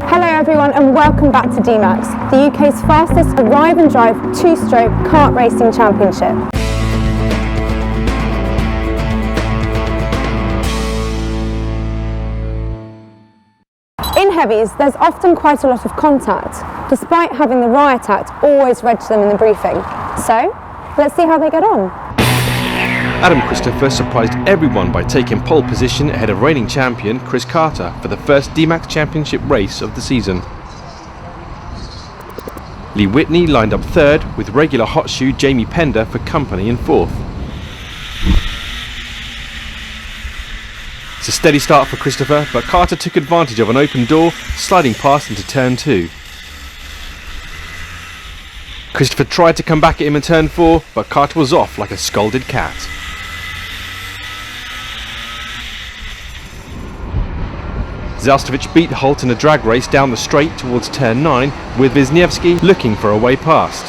Hello everyone and welcome back to DMAX, the UK's fastest arrive and drive two-stroke kart racing championship. In heavies, there's often quite a lot of contact, despite having the riot act always read to them in the briefing. So, let's see how they get on. Adam Christopher surprised everyone by taking pole position ahead of reigning champion Chris Carter for the first DMAX championship race of the season. Lee Whitney lined up third with regular hot shoe Jamie Pender for company in fourth. It's a steady start for Christopher, but Carter took advantage of an open door, sliding past into turn 2. Christopher tried to come back at him in turn 4, but Carter was off like a scalded cat. Zalstovic beat Holt in a drag race down the straight towards turn 9, with Wisniewski looking for a way past.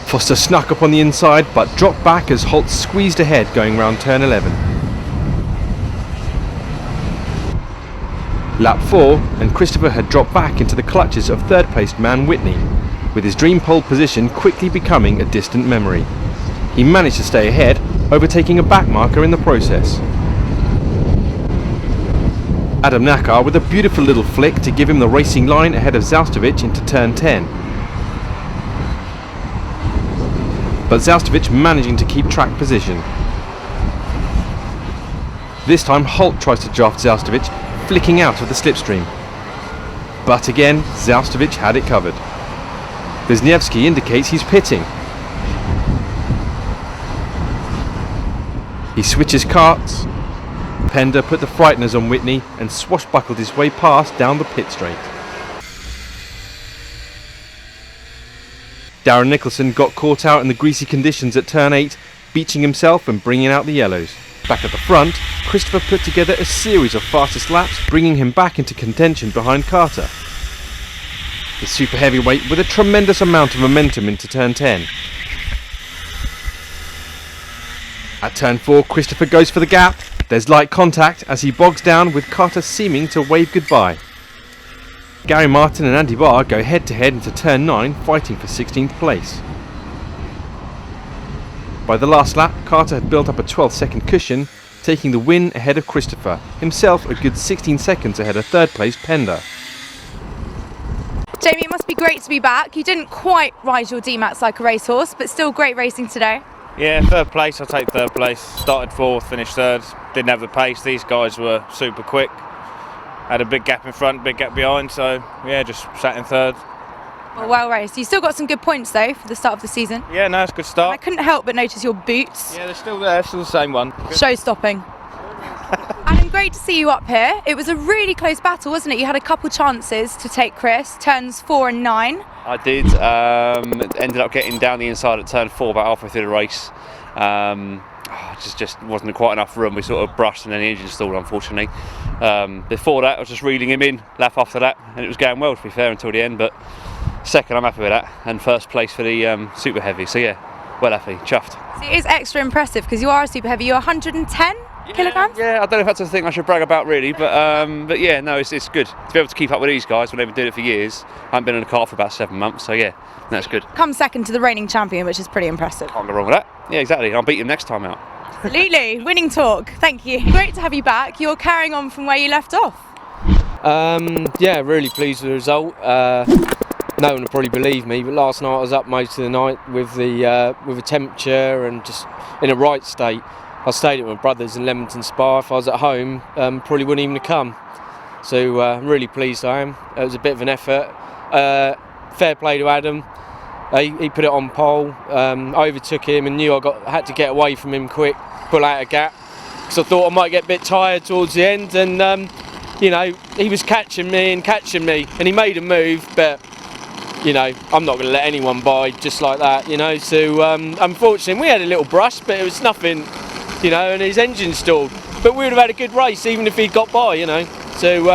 Foster snuck up on the inside but dropped back as Holt squeezed ahead going round turn 11. Lap 4 and Christopher had dropped back into the clutches of third placed man Whitney, with his dream pole position quickly becoming a distant memory. He managed to stay ahead, overtaking a backmarker in the process. Adam Nakar with a beautiful little flick to give him the racing line ahead of Zalstovic into turn 10. But Zalstovic managing to keep track position. This time Holt tries to draft Zalstovic, flicking out of the slipstream. But again, Zalstovic had it covered. Wisniewski indicates he's pitting. He switches karts. Pender put the frighteners on Whitney and swashbuckled his way past down the pit straight. Darren Nicholson got caught out in the greasy conditions at turn 8, beaching himself and bringing out the yellows. Back at the front, Christopher put together a series of fastest laps, bringing him back into contention behind Carter. The super heavyweight with a tremendous amount of momentum into turn 10. At turn 4, Christopher goes for the gap. There's light contact as he bogs down with Carter seeming to wave goodbye. Gary Martin and Andy Barr go head to head into turn 9, fighting for 16th place. By the last lap, Carter had built up a 12-second cushion, taking the win ahead of Christopher, himself a good 16 seconds ahead of third place Pender. Jamie, it must be great to be back. You didn't quite ride your DMAX like a racehorse, but still great racing today. Yeah, third place, I'll take third place. Started fourth, finished third. Didn't have the pace, these guys were super quick. Had a big gap in front, big gap behind, so yeah, just sat in third. Well raced. You still got some good points though for the start of the season. Yeah, no, it's a good start. I couldn't help but notice your boots. Yeah, they're still there, still the same one. Show-stopping. Adam, great to see you up here. It was a really close battle, wasn't it? You had a couple chances to take Chris, turns 4 and 9. I did. Ended up getting down the inside at turn 4 about halfway through the race. Just wasn't quite enough room. We sort of brushed and then the engine stalled, unfortunately. Before that, I was just reeling him in, lap after that, and it was going well, to be fair, until the end. But second, I'm happy with that, and first place for the super heavy. So yeah, well happy, chuffed. So it is extra impressive because you are a super heavy. You're 110 kilograms. Yeah, I don't know if that's a thing I should brag about really, but yeah, no, it's good to be able to keep up with these guys when they've been doing it for years. I haven't been in a car for about 7 months, so yeah, that's good. Come second to the reigning champion, which is pretty impressive. Can't go wrong with that. Yeah, exactly. I'll beat him next time out. Absolutely, winning talk. Thank you. Great to have you back. You're carrying on from where you left off. Yeah, really pleased with the result. No one will probably believe me, but last night I was up most of the night with the temperature and just in a right state. I stayed at my brother's in Leamington Spa. If I was at home, probably wouldn't even have come. So I'm really pleased I am. It was a bit of an effort. Fair play to Adam. He put it on pole. I overtook him and knew I had to get away from him quick, pull out a gap, because I thought I might get a bit tired towards the end. And you know, he was catching me, and he made a move, but you know, I'm not going to let anyone by just like that, you know. So unfortunately, we had a little brush, but it was nothing, you know, and his engine stalled. But we would have had a good race even if he'd got by, you know. So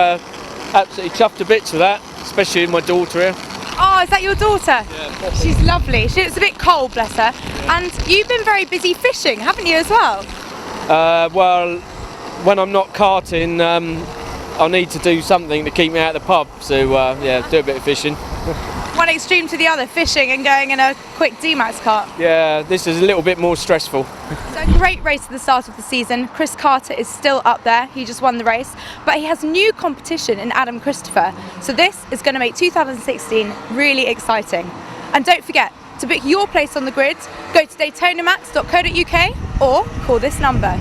absolutely chuffed to bits with that, especially with my daughter here. Oh, is that your daughter? Yeah. She's lovely. It's a bit cold, bless her. Yeah. And you've been very busy fishing, haven't you, as well? Well, when I'm not karting, I need to do something to keep me out of the pub. So yeah, do a bit of fishing. One extreme to the other, fishing and going in a quick DMAX kart. Yeah, this is a little bit more stressful. So a great race at the start of the season. Chris Carter is still up there. He just won the race, but he has new competition in Adam Christopher. So this is going to make 2016 really exciting. And don't forget, to book your place on the grid, go to daytonamax.co.uk or call this number.